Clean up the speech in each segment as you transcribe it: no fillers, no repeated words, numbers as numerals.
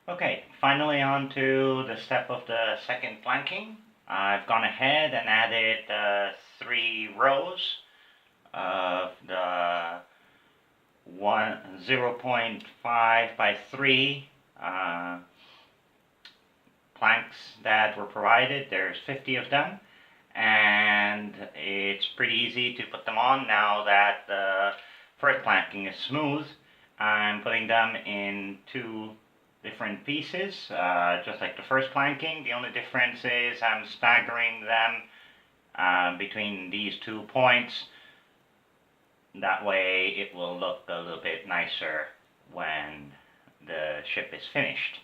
Okay, finally on to the step of the second planking. I've gone ahead and added 3 rows of the 0.5 by 3 planks that were provided. There's 50 of them, and it's pretty easy to put them on now that the first planking is smooth. I'm putting them in 2 different pieces, just like the first planking. The only difference is I'm staggering them between these 2 points. That way it will look a little bit nicer when the ship is finished.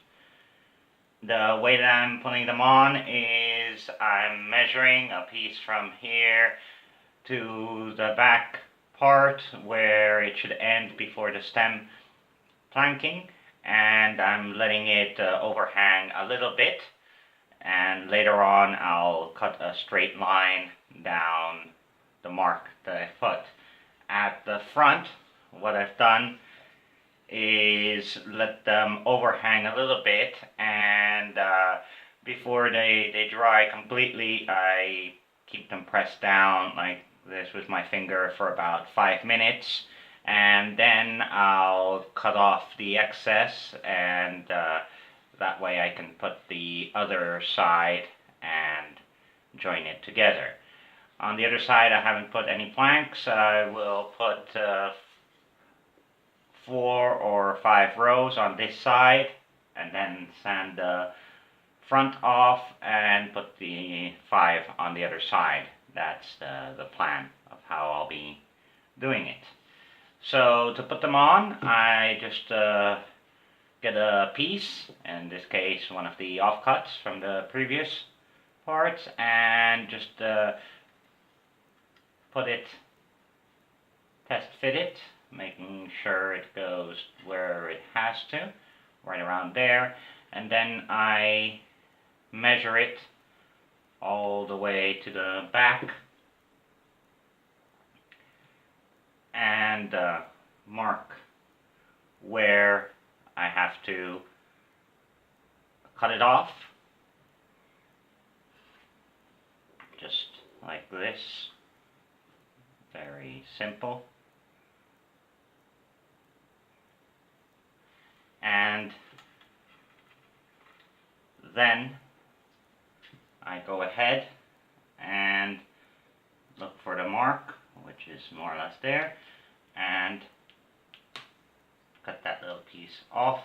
The way that I'm putting them on is I'm measuring a piece from here to the back part where it should end before the stem planking, and I'm letting it overhang a little bit, and later on I'll cut a straight line down the mark that I put. At the front, what I've done is let them overhang a little bit, and before they dry completely, I keep them pressed down like this with my finger for about 5 minutes, and then I'll cut off the excess, and that way I can put the other side and join it together. On the other side, I haven't put any planks. I will put 4 or 5 rows on this side, and then sand the front off and put the 5 on the other side. That's the plan of how I'll be doing it. So to put them on, I just get a piece, in this case one of the offcuts from the previous parts, and just put it, test fit it, making sure it goes where it has to, right around there, and then I measure it all the way to the back and mark where I have to cut it off, just like this. Very simple. And then I go ahead and look for the mark, which is more or less there, and cut that little piece off.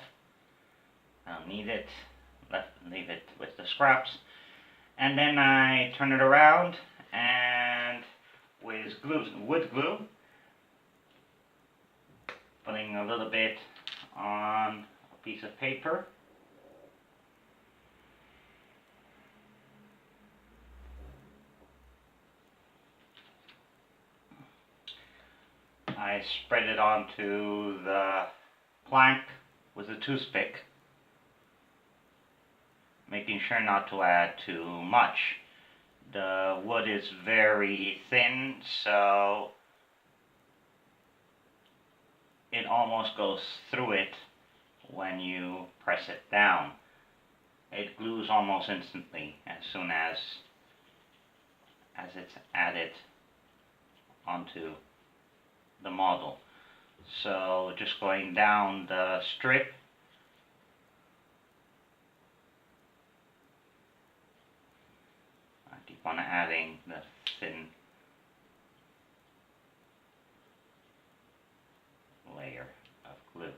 I don't need it, leave it with the scraps. And then I turn it around, and with wood glue, putting a little bit on a piece of paper, I spread it onto the plank with a toothpick, making sure not to add too much. The wood is very thin, so it almost goes through it when you press it down. It glues almost instantly as soon as it's added onto the model. So just going down the strip, I keep on adding the thin layer of glue.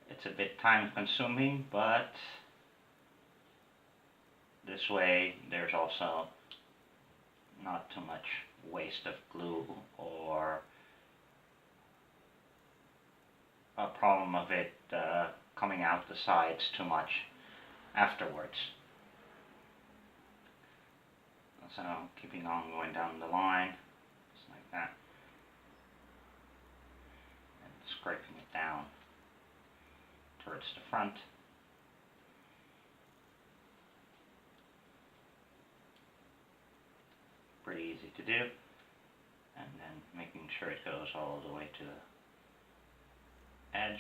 It's a bit time consuming, but this way there's also not too much waste of glue or a problem of it coming out the sides too much afterwards. So keeping on going down the line, just like that, and scraping it down towards the front. Pretty easy to do, and then making sure it goes all the way to edge.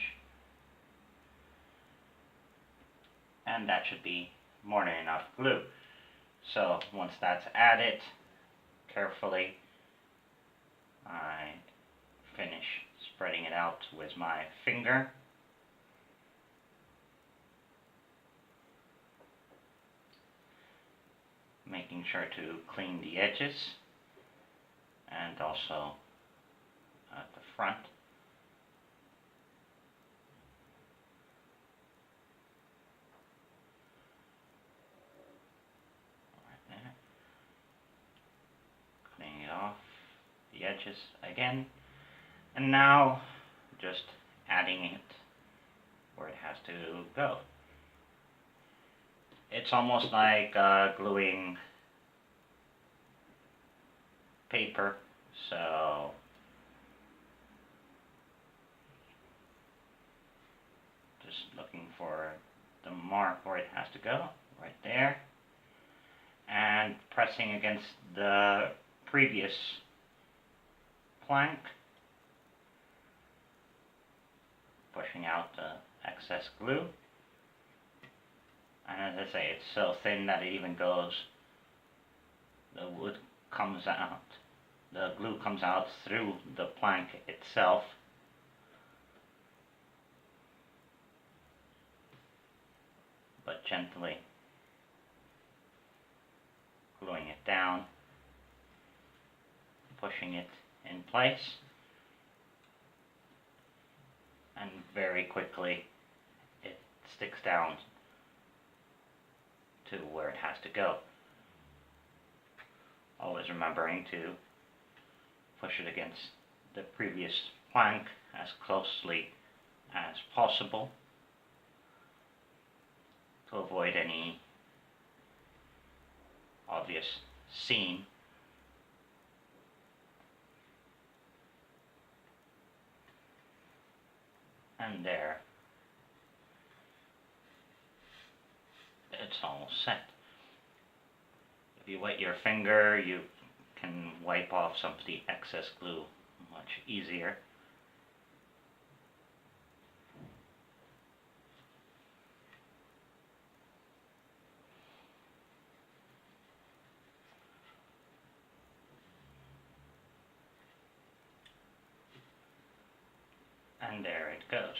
And that should be more than enough glue. So once that's added, carefully I finish spreading it out with my finger. Making sure to clean the edges and also at the front. Right there. Cleaning it off, the edges again. And now just adding it where it has to go. It's almost like gluing paper, so just looking for the mark where it has to go, right there, and pressing against the previous plank, pushing out the excess glue. And as I say, it's so thin that it even goes, the wood comes out, the glue comes out through the plank itself. But gently gluing it down, pushing it in place, and very quickly it sticks down to where it has to go. Always remembering to push it against the previous plank as closely as possible to avoid any obvious seam. And there, it's almost set. If you wet your finger, you can wipe off some of the excess glue much easier. And there it goes.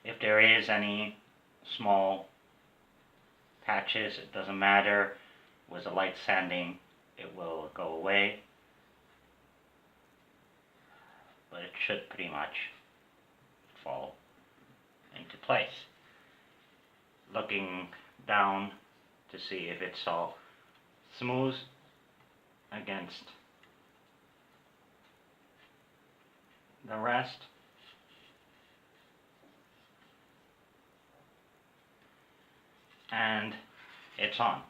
If there is any small patches, it doesn't matter. With a light sanding, it will go away. But it should pretty much fall into place. Looking down to see if it's all smooth against the rest. And it's on.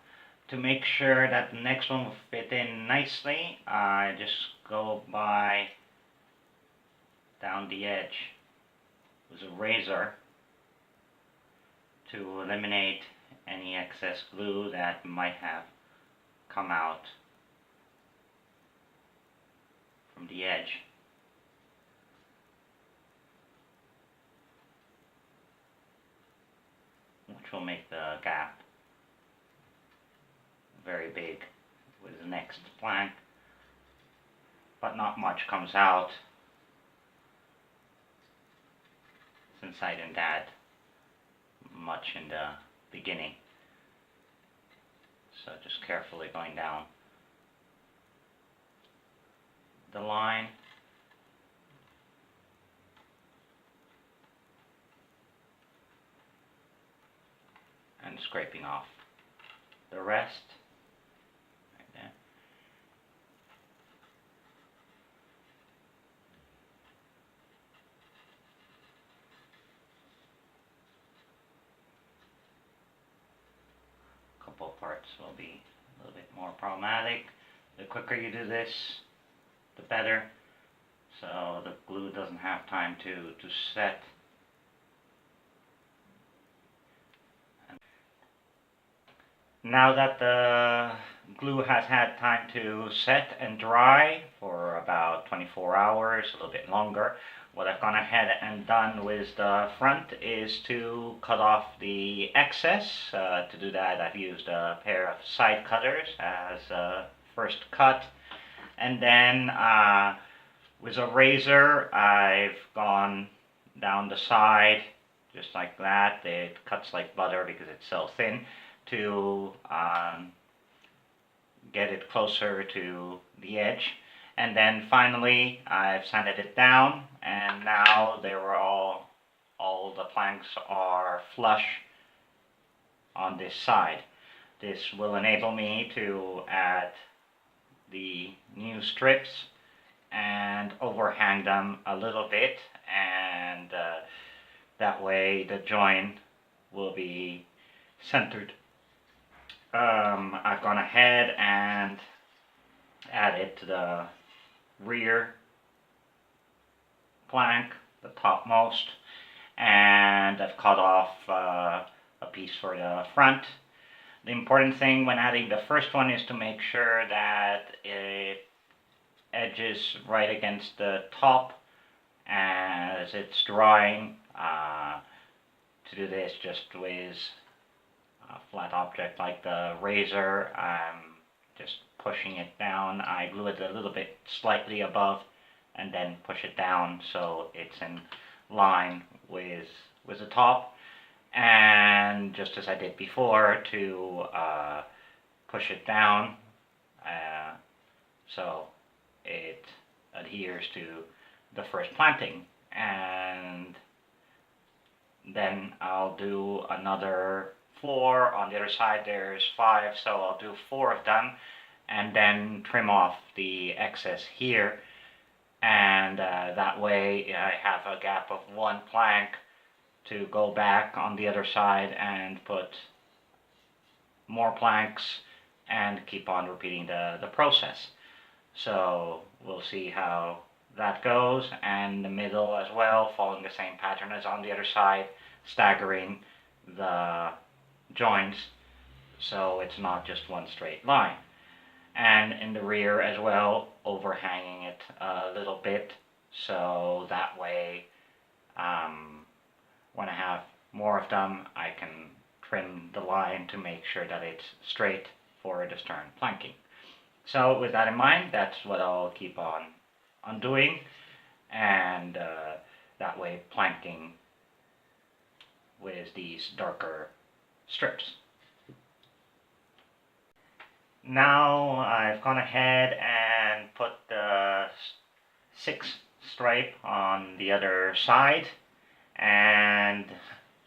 To make sure that the next one will fit in nicely, I just go by down the edge with a razor to eliminate any excess glue that might have come out from the edge. Which will make the gap very big with the next plank, but not much comes out since I didn't add much in the beginning. So just carefully going down the line. And scraping off the rest. Right there. A couple parts will be a little bit more problematic. The quicker you do this, the better. So the glue doesn't have time to set. Now that the glue has had time to set and dry for about 24 hours, a little bit longer, what I've gone ahead and done with the front is to cut off the excess. To do that, I've used a pair of side cutters as a first cut, and then with a razor I've gone down the side just like that. It cuts like butter because it's so thin, to get it closer to the edge. And then finally I've sanded it down, and now they were all the planks are flush on this side. This will enable me to add the new strips and overhang them a little bit, and that way the joint will be centered. I've gone ahead and added to the rear plank, the topmost, and I've cut off a piece for the front. The important thing when adding the first one is to make sure that it edges right against the top as it's drying. To do this just with a flat object like the razor, I'm just pushing it down. I glue it a little bit slightly above and then push it down so it's in line with the top. And just as I did before, to push it down so it adheres to the first planting. And then I'll do another 4 on the other side. There's 5, so I'll do 4 of them, and then trim off the excess here, and that way I have a gap of 1 plank to go back on the other side and put more planks and keep on repeating the process. So we'll see how that goes, and the middle as well, following the same pattern as on the other side, staggering the joints so it's not just one straight line. And in the rear as well, overhanging it a little bit, so that way when I have more of them I can trim the line to make sure that it's straight for the stern planking. So with that in mind, that's what I'll keep on doing, and that way planking with these darker strips. Now I've gone ahead and put the 6th stripe on the other side, and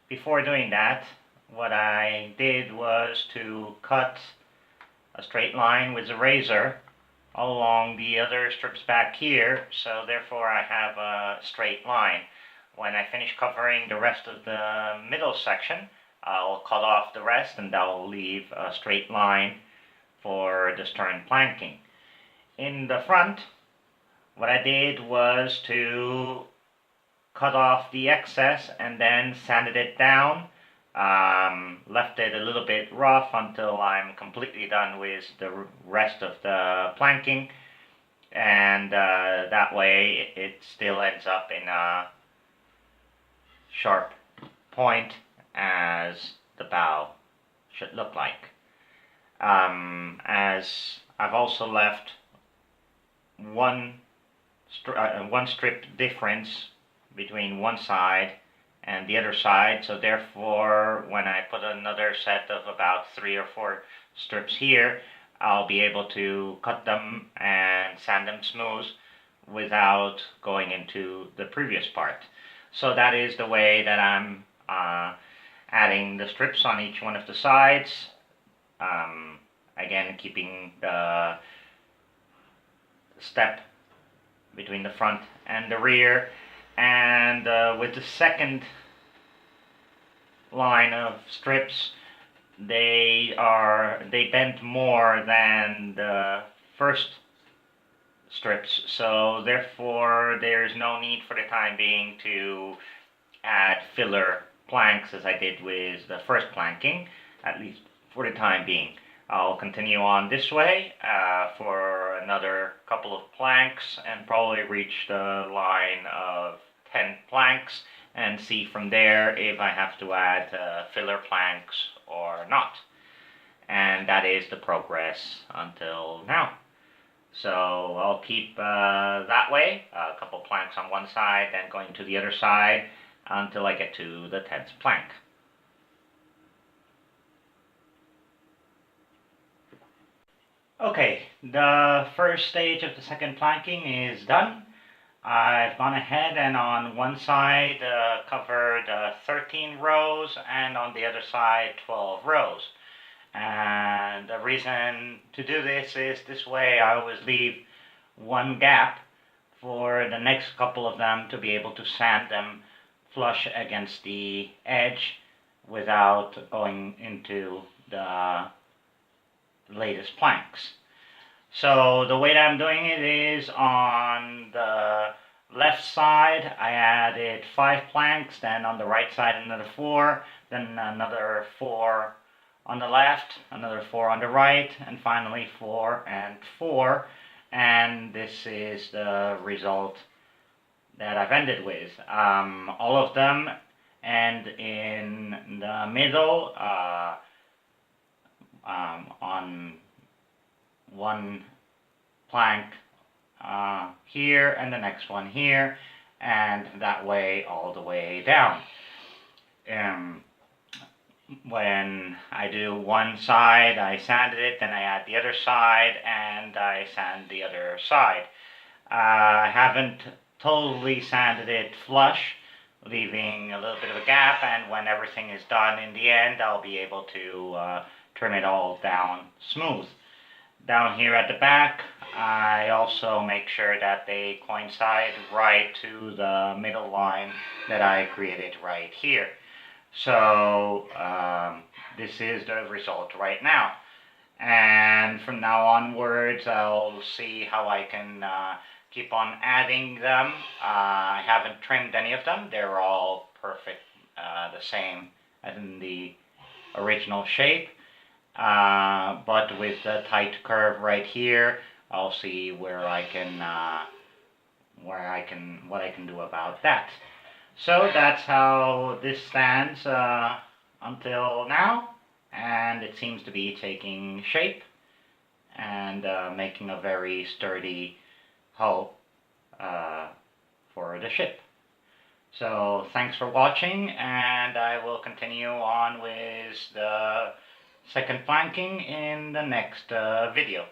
before doing that, what I did was to cut a straight line with a razor along the other strips back here, so therefore I have a straight line. When I finish covering the rest of the middle section, I'll cut off the rest, and that will leave a straight line for the stern planking. In the front, what I did was to cut off the excess and then sanded it down. Left it a little bit rough until I'm completely done with the rest of the planking, and that way it still ends up in a sharp point as the bow should look like. As I've also left one strip difference between one side and the other side, so therefore when I put another set of about 3 or 4 strips here, I'll be able to cut them and sand them smooth without going into the previous part. So that is the way that I'm adding the strips on each one of the sides. Again, keeping the step between the front and the rear. And with the second line of strips, they bend more than the first strips, so therefore there's no need for the time being to add filler planks as I did with the first planking, at least for the time being. I'll continue on this way for another couple of planks and probably reach the line of 10 planks and see from there if I have to add filler planks or not. And that is the progress until now. So I'll keep that way, a couple planks on one side, then going to the other side until I get to the 10th plank. Okay, the first stage of the second planking is done. I've gone ahead and on one side covered 13 rows and on the other side 12 rows. And the reason to do this is this way I always leave one gap for the next couple of them to be able to sand them flush against the edge without going into the latest planks. So the way that I'm doing it is on the left side I added 5 planks, then on the right side another 4, then another 4 on the left, another 4 on the right, and finally 4 and 4. And this is the result that I've ended with. All of them end in the middle on one plank here and the next one here, and that way all the way down. When I do one side, I sanded it, then I add the other side, and I sand the other side. I haven't totally sanded it flush, leaving a little bit of a gap, and when everything is done in the end, I'll be able to trim it all down smooth. Down here at the back, I also make sure that they coincide right to the middle line that I created right here. So this is the result right now, and from now onwards I'll see how I can keep on adding them. I haven't trimmed any of them, they're all perfect, the same as in the original shape, but with the tight curve right here I'll see where I can what I can do about that. So that's how this stands until now, and it seems to be taking shape and making a very sturdy hull for the ship. So thanks for watching, and I will continue on with the second planking in the next video.